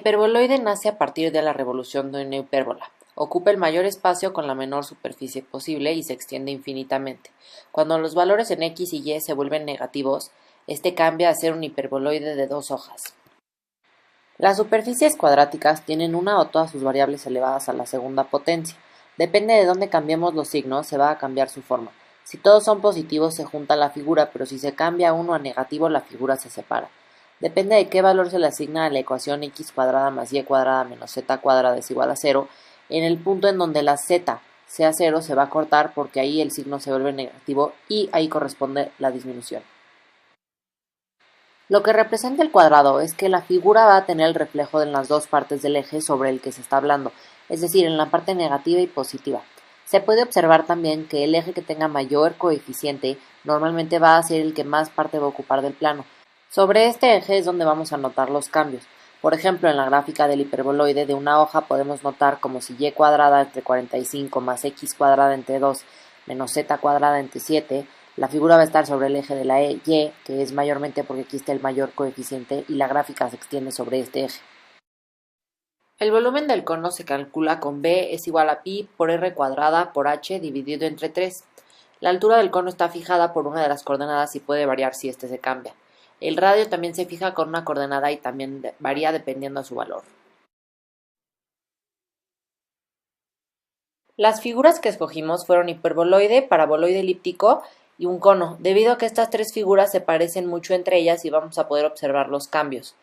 hiperboloide nace a partir de la revolución de una hipérbola. Ocupa el mayor espacio con la menor superficie posible y se extiende infinitamente. Cuando los valores en x y y se vuelven negativos, este cambia a ser un hiperboloide de dos hojas. Las superficies cuadráticas tienen una o todas sus variables elevadas a la segunda potencia. Depende de dónde cambiemos los signos, se va a cambiar su forma. Si todos son positivos se junta la figura, pero si se cambia uno a negativo la figura se separa. Depende de qué valor se le asigna a la ecuación x cuadrada más y cuadrada menos z cuadrada es igual a 0. En el punto en donde la z sea 0 se va a cortar porque ahí el signo se vuelve negativo y ahí corresponde la disminución. Lo que representa el cuadrado es que la figura va a tener el reflejo en las dos partes del eje sobre el que se está hablando, es decir, en la parte negativa y positiva. Se puede observar también que el eje que tenga mayor coeficiente normalmente va a ser el que más parte va a ocupar del plano. Sobre este eje es donde vamos a notar los cambios. Por ejemplo, en la gráfica del hiperboloide de una hoja podemos notar como si y cuadrada entre 45 más x cuadrada entre 2 menos z cuadrada entre 7, la figura va a estar sobre el eje de la y, que es mayormente porque aquí está el mayor coeficiente y la gráfica se extiende sobre este eje. El volumen del cono se calcula con b es igual a pi por r cuadrada por h dividido entre 3. La altura del cono está fijada por una de las coordenadas y puede variar si este se cambia. El radio también se fija con una coordenada y también varía dependiendo de su valor. Las figuras que escogimos fueron hiperboloide, paraboloide elíptico y un cono, debido a que estas tres figuras se parecen mucho entre ellas y vamos a poder observar los cambios.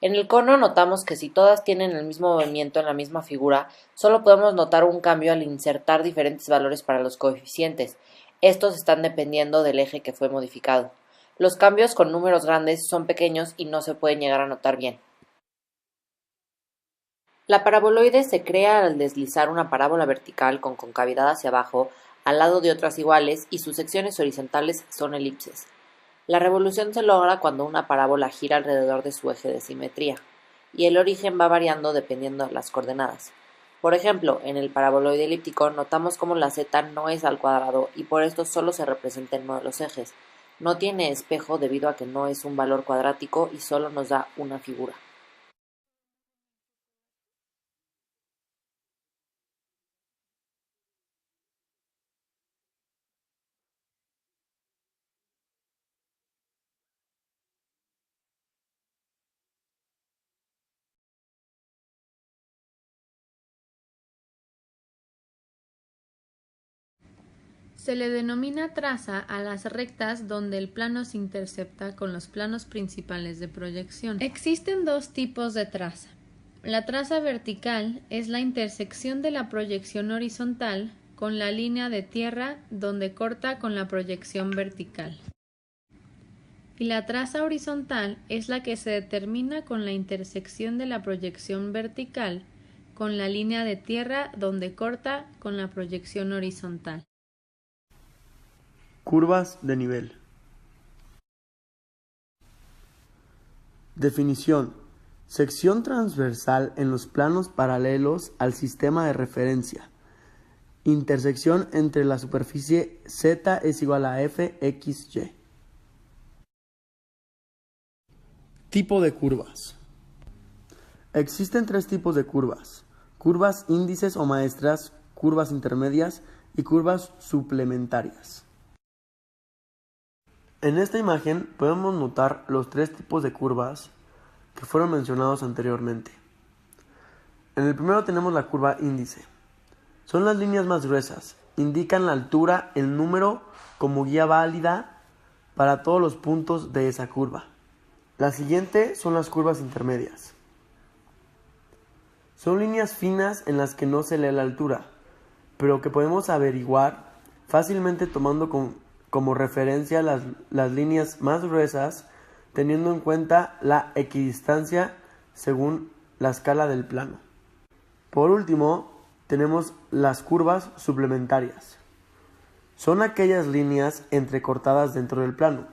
En el cono notamos que si todas tienen el mismo movimiento en la misma figura, solo podemos notar un cambio al insertar diferentes valores para los coeficientes. Estos están dependiendo del eje que fue modificado. Los cambios con números grandes son pequeños y no se pueden llegar a notar bien. La paraboloide se crea al deslizar una parábola vertical con concavidad hacia abajo al lado de otras iguales y sus secciones horizontales son elipses. La revolución se logra cuando una parábola gira alrededor de su eje de simetría, y el origen va variando dependiendo de las coordenadas. Por ejemplo, en el paraboloide elíptico notamos cómo la z no es al cuadrado y por esto solo se representa en uno de los ejes. No tiene espejo debido a que no es un valor cuadrático y solo nos da una figura. Se le denomina traza a las rectas donde el plano se intercepta con los planos principales de proyección. Existen dos tipos de traza. La traza vertical es la intersección de la proyección horizontal con la línea de tierra donde corta con la proyección vertical. Y la traza horizontal es la que se determina con la intersección de la proyección vertical con la línea de tierra donde corta con la proyección horizontal. Curvas de nivel. Definición: sección transversal en los planos paralelos al sistema de referencia. Intersección entre la superficie z es igual a f, x, y. Tipo de curvas. Existen tres tipos de curvas: curvas índices o maestras, curvas intermedias y curvas suplementarias. En esta imagen podemos notar los tres tipos de curvas que fueron mencionados anteriormente. En el primero tenemos la curva índice. Son las líneas más gruesas, indican la altura, el número como guía válida para todos los puntos de esa curva. La siguiente son las curvas intermedias. Son líneas finas en las que no se lee la altura, pero que podemos averiguar fácilmente tomando como referencia las líneas más gruesas, teniendo en cuenta la equidistancia según la escala del plano. Por último, tenemos las curvas suplementarias. Son aquellas líneas entrecortadas dentro del plano.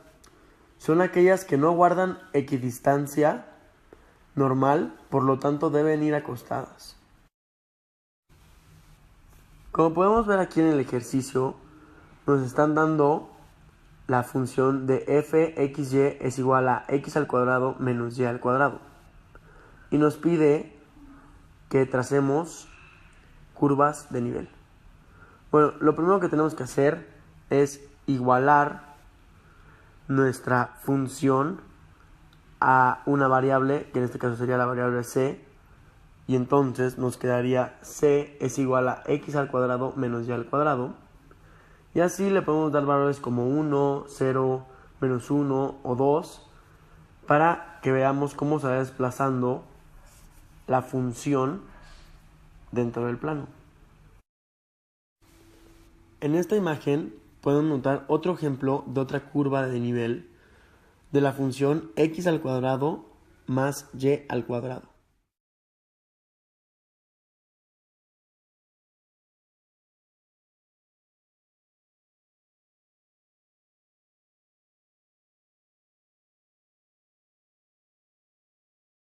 Son aquellas que no guardan equidistancia normal, por lo tanto deben ir acostadas. Como podemos ver aquí en el ejercicio, nos están dando la función de f(x, y) es igual a x al cuadrado menos y al cuadrado. Y nos pide que tracemos curvas de nivel. Bueno, lo primero que tenemos que hacer es igualar nuestra función a una variable, que en este caso sería la variable c, y entonces nos quedaría c es igual a x al cuadrado menos y al cuadrado, y así le podemos dar valores como 1, 0, menos 1 o 2, para que veamos cómo se va desplazando la función dentro del plano. En esta imagen podemos notar otro ejemplo de otra curva de nivel de la función x al cuadrado más y al cuadrado.